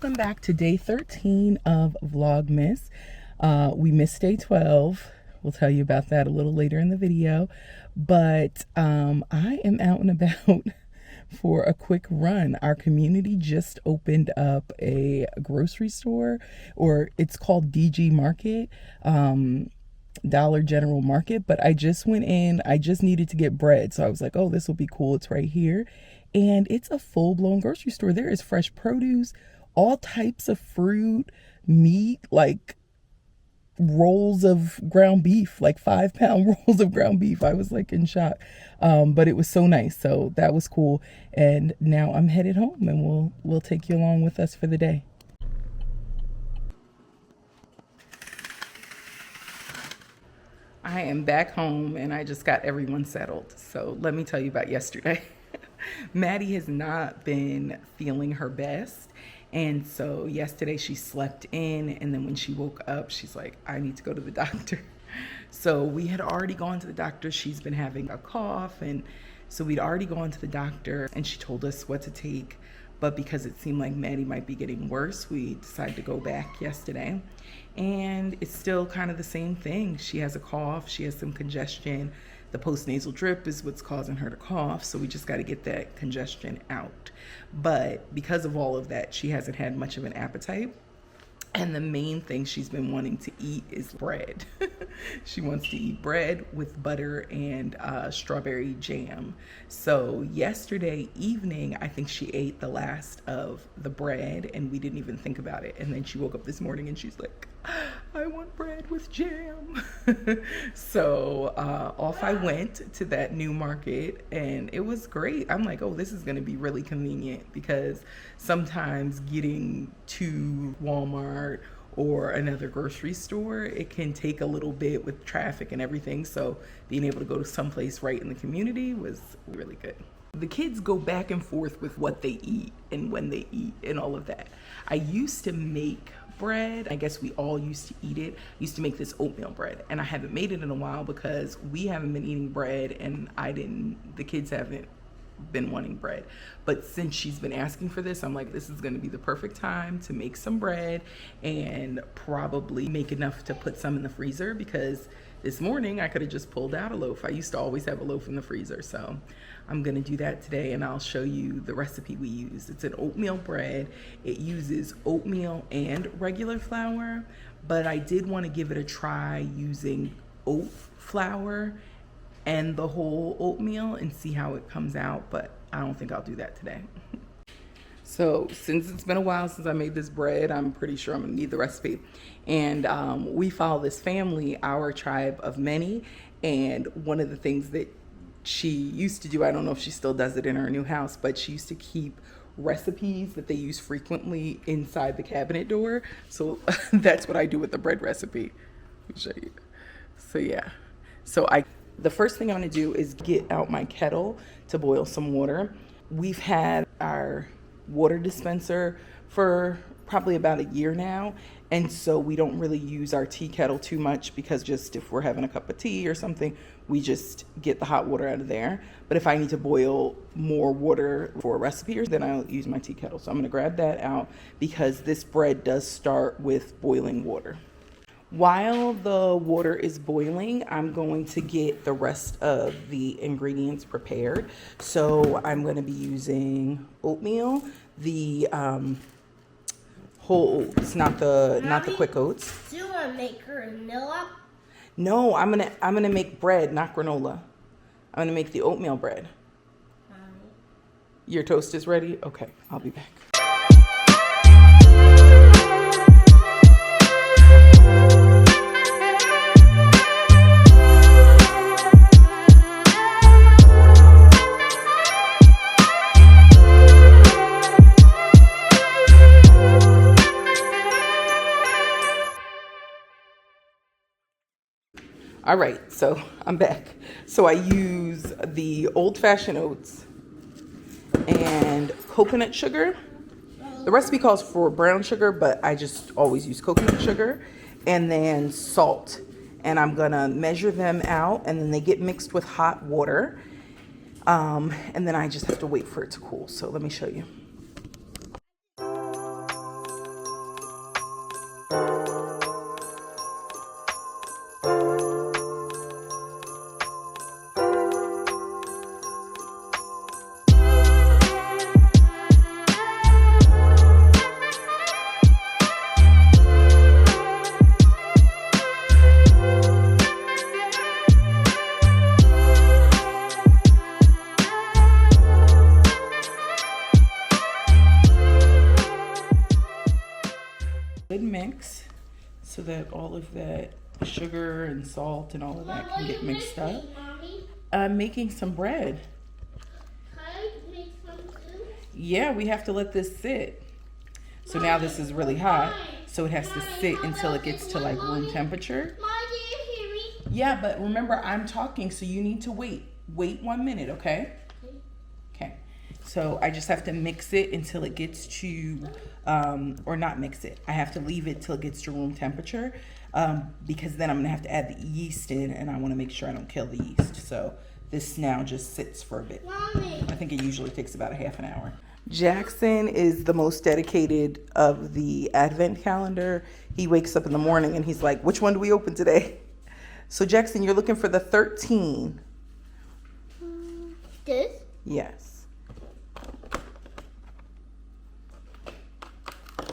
Welcome back to day 13 of Vlogmas. We missed day 12. We'll tell you about that a little later in the video. But I am out and about for a quick run. Our community just opened up a grocery store, or it's called DG Market, Dollar General Market. But I just went in, I just needed to get bread. So I was like, oh, this will be cool. It's right here. And it's a full-blown grocery store. There is fresh produce, all types of fruit, meat, like rolls of ground beef, like 5-pound rolls of ground beef. I was like in shock. But it was so nice. So that was cool. And now I'm headed home, and we'll take you along with us for the day. I am back home, and I just got everyone settled. So let me tell you about yesterday. Matty has not been feeling her best. And so yesterday she slept in, and then when she woke up, she's like, I need to go to the doctor. So we had already gone to the doctor. She's been having a cough, and so we'd already gone to the doctor, and she told us what to take. But because it seemed like Matty might be getting worse, we decided to go back yesterday. And it's still kind of the same thing. She has a cough, she has some congestion. The postnasal drip is what's causing her to cough, so we just got to get that congestion out. But because of all of that, she hasn't had much of an appetite. And the main thing she's been wanting to eat is bread. She wants to eat bread with butter and strawberry jam. So yesterday evening, I think she ate the last of the bread, and we didn't even think about it. And then she woke up this morning and she's like, I want bread with jam. So off I went to that new market, and it was great. I'm like, oh, this is gonna be really convenient, because sometimes getting to Walmart or another grocery store, it can take a little bit with traffic and everything. So being able to go to someplace right in the community was really good. The kids go back and forth with what they eat and when they eat and all of that. I used to make bread. I guess we all used to eat it. I used to make this oatmeal bread, and I haven't made it in a while because we haven't been eating bread, and the kids haven't been wanting bread. But since she's been asking for this, I'm like, this is going to be the perfect time to make some bread and probably make enough to put some in the freezer, because this morning I could have just pulled out a loaf. I used to always have a loaf in the freezer. So I'm going to do that today, and I'll show you the recipe we use. It's an oatmeal bread. It uses oatmeal and regular flour, but I did want to give it a try using oat flour and the whole oatmeal and see how it comes out, but I don't think I'll do that today. So since it's been a while since I made this bread, I'm pretty sure I'm gonna need the recipe. And we follow this family, our tribe of many, and one of the things that she used to do, I don't know if she still does it in her new house, but she used to keep recipes that they use frequently inside the cabinet door. So that's what I do with the bread recipe. Let me show you. So yeah, the first thing I'm gonna do is get out my kettle to boil some water. We've had our water dispenser for probably about a year now, and so we don't really use our tea kettle too much, because just if we're having a cup of tea or something, we just get the hot water out of there. But if I need to boil more water for a recipe, then I'll use my tea kettle. So I'm gonna grab that out, because this bread does start with boiling water. While the water is boiling, I'm going to get the rest of the ingredients prepared. So I'm going to be using oatmeal, the whole oats, not the quick oats. Do you want to make granola? No, I'm gonna make bread, not granola. I'm gonna make the oatmeal bread. Your toast is ready? Okay, I'll be back. All right, so I'm back. So I use the old-fashioned oats and coconut sugar. The recipe calls for brown sugar, but I just always use coconut sugar, and then salt. And I'm gonna measure them out, and then they get mixed with hot water. And then I just have to wait for it to cool. So let me show you. Good mix so that all of that sugar and salt and all of that can get mixed up. I'm making some bread. Can I make some too? Yeah, we have to let this sit. So now this is really hot, so it has to sit until it gets to like room temperature. Mom, do you hear me? Yeah, but remember I'm talking, so you need to wait. Wait 1 minute, okay? Okay. So I just have to mix it until it gets to, or not mix it. I have to leave it till it gets to room temperature, because then I'm gonna have to add the yeast in, and I wanna make sure I don't kill the yeast. So this now just sits for a bit. Mommy. I think it usually takes about a half an hour. Jaxon is the most dedicated of the advent calendar. He wakes up in the morning and he's like, which one do we open today? So Jaxon, you're looking for the 13. This? Yes.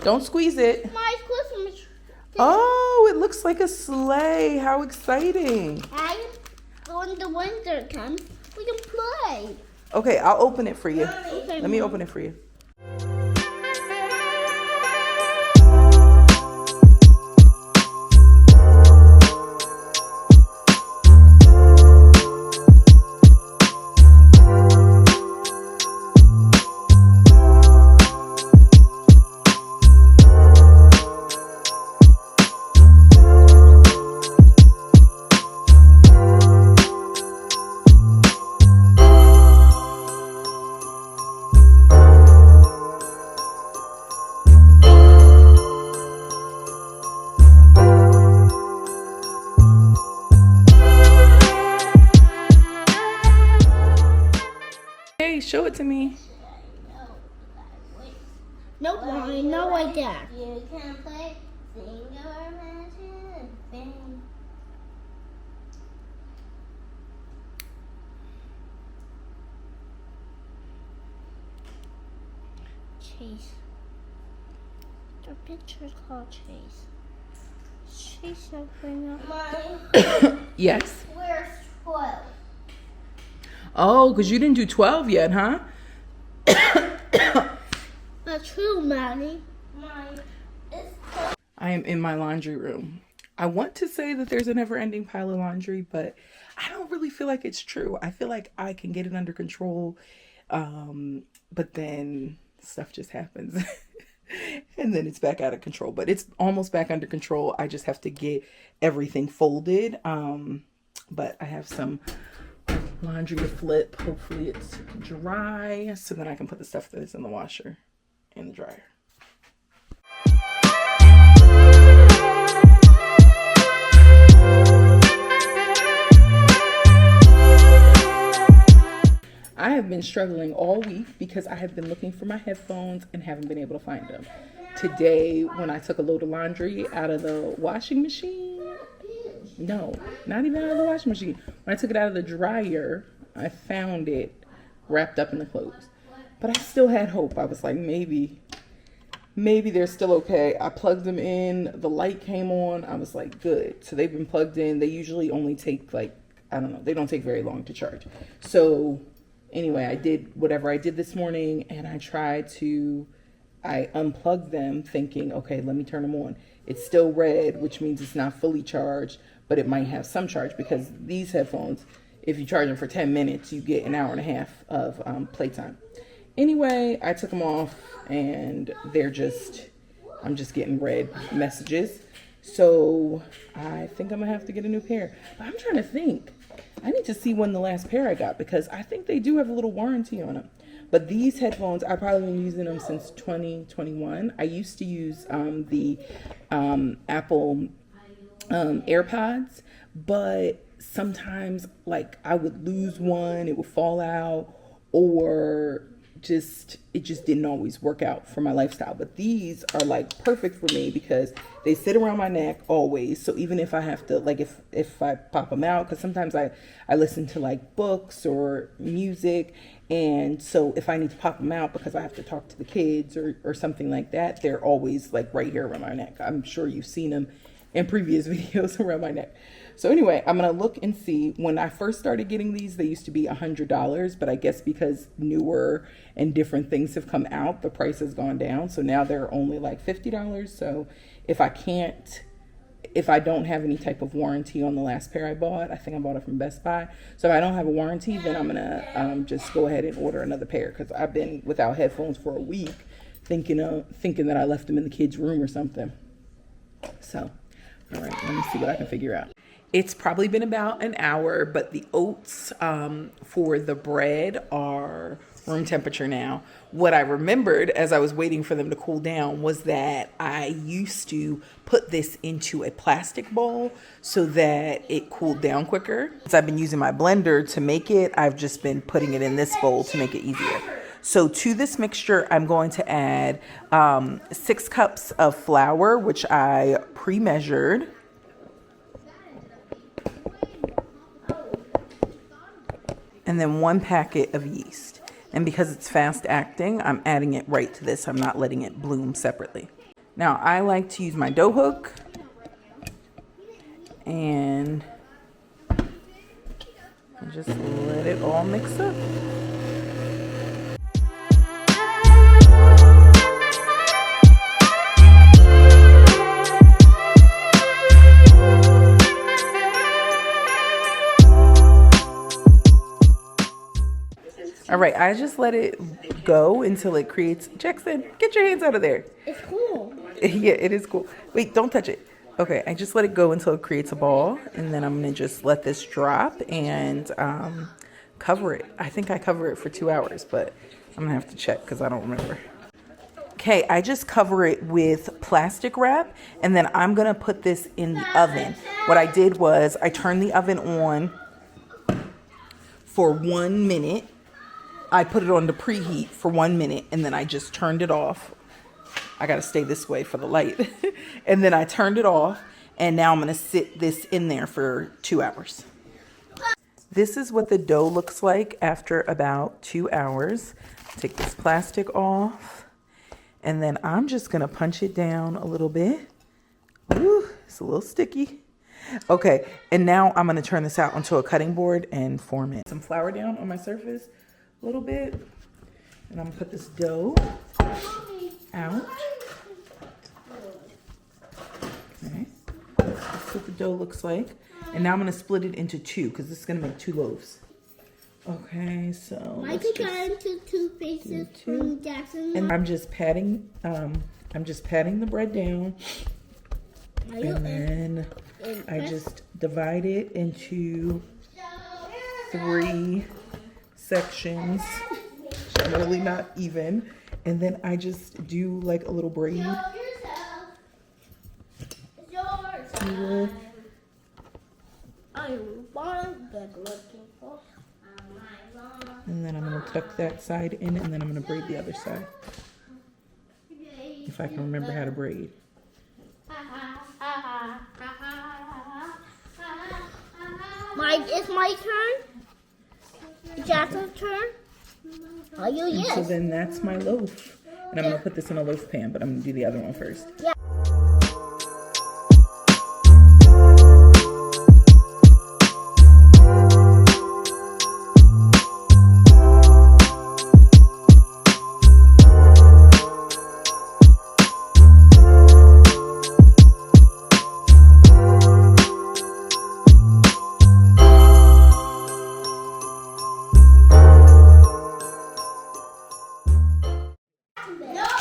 Don't squeeze it. My Christmas. Oh, it looks like a sleigh. How exciting. And when the winter comes, we can play. Okay, I'll open it for you. Okay, Let me Mom. open it for you. Hey, show it to me. Nope, Mommy, not like that. You can play Singer Mansion Bang. Chase. The picture's called Chase. Chase opening up. Mommy, Yes. where's 12? Oh, because you didn't do 12 yet, huh? That's true, Matty. Mommy, it's I am in my laundry room. I want to say that there's a never-ending pile of laundry, but I don't really feel like it's true. I feel like I can get it under control, but then stuff just happens. And then it's back out of control. But it's almost back under control. I just have to get everything folded. But I have some laundry to flip. Hopefully it's dry, so then I can put the stuff that is in the washer in the dryer. I have been struggling all week because I have been looking for my headphones and haven't been able to find them. Today, when I took a load of laundry out of the washing machine, no, not even out of the washing machine. When I took it out of the dryer, I found it wrapped up in the clothes. But I still had hope. I was like, maybe they're still okay. I plugged them in. The light came on. I was like, good. So they've been plugged in. They usually only take like, I don't know. They don't take very long to charge. So anyway, I did whatever I did this morning, and I unplugged them thinking, okay, let me turn them on. It's still red, which means it's not fully charged, but it might have some charge, because these headphones, if you charge them for 10 minutes, you get an hour and a half of playtime. Anyway, I took them off, and I'm just getting red messages. So I think I'm gonna have to get a new pair. But I'm trying to think. I need to see when the last pair I got, because I think they do have a little warranty on them. But these headphones, I've probably been using them since 2021. I used to use the Apple AirPods, but sometimes like I would lose one, it would fall out, or it just didn't always work out for my lifestyle. But these are like perfect for me because they sit around my neck always. So even if I have to, like if I pop them out, because sometimes I listen to like books or music, and so if I need to pop them out because I have to talk to the kids or something like that, they're always like right here around my neck. I'm sure you've seen them in previous videos around my neck. So anyway, I'm gonna look and see. When I first started getting these, they used to be $100, but I guess because newer and different things have come out, the price has gone down. So now they're only like $50. So if I don't have any type of warranty on the last pair I bought, I think I bought it from Best Buy. So if I don't have a warranty, then I'm gonna just go ahead and order another pair, because I've been without headphones for a week, thinking that I left them in the kids' room or something. So, all right, let me see what I can figure out. It's probably been about an hour, but the oats for the bread are room temperature now. What I remembered as I was waiting for them to cool down was that I used to put this into a plastic bowl so that it cooled down quicker. Since I've been using my blender to make it, I've just been putting it in this bowl to make it easier. So to this mixture, I'm going to add 6 cups of flour, which I pre-measured. And then 1 packet of yeast. And because it's fast acting, I'm adding it right to this. I'm not letting it bloom separately. Now, I like to use my dough hook and just let it all mix up. All right, I just let it go until it creates... Jaxon, get your hands out of there. It's cool. Yeah, it is cool. Wait, don't touch it. Okay, I just let it go until it creates a ball, and then I'm going to just let this drop and cover it. I think I cover it for 2 hours, but I'm going to have to check because I don't remember. Okay, I just cover it with plastic wrap, and then I'm going to put this in the oven. What I did was I turned the oven on for 1 minute. I put it on the preheat for 1 minute, and then I just turned it off. I gotta stay this way for the light. And then I turned it off, and now I'm gonna sit this in there for 2 hours. This is what the dough looks like after about 2 hours. Take this plastic off, and then I'm just gonna punch it down a little bit. Ooh, it's a little sticky. Okay, and now I'm gonna turn this out onto a cutting board and form it. Some flour down on my surface a little bit, and I'm gonna put this dough out. Okay, that's what the dough looks like. And now I'm gonna split it into 2 because this is gonna make 2 loaves. Okay, so I could cut into 2 pieces from Jaxon. And I'm just patting the bread down, and then I just divide it into 3 sections. Really not even. And then I just do like a little braid here. And then I'm gonna tuck that side in, and then I'm gonna braid the other side. If I can remember how to braid. It's my turn. Jackson's turn. Are you? Yes. So then that's my loaf. And I'm gonna put this in a loaf pan, but I'm gonna do the other one first. Yeah.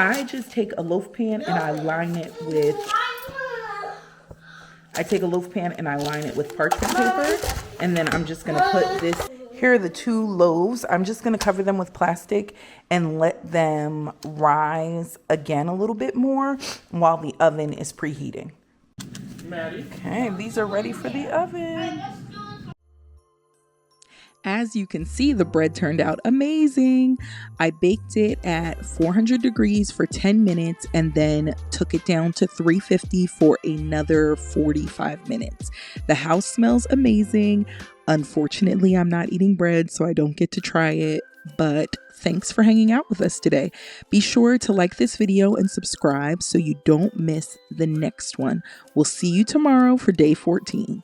I just take a loaf pan and I line it with parchment paper, and then I'm just gonna put this. Here are the 2 loaves. I'm just gonna cover them with plastic and let them rise again a little bit more while the oven is preheating. Matty. Okay, these are ready for the oven. As you can see, the bread turned out amazing. I baked it at 400 degrees for 10 minutes and then took it down to 350 for another 45 minutes. The house smells amazing. Unfortunately, I'm not eating bread, so I don't get to try it. But thanks for hanging out with us today. Be sure to like this video and subscribe so you don't miss the next one. We'll see you tomorrow for day 14.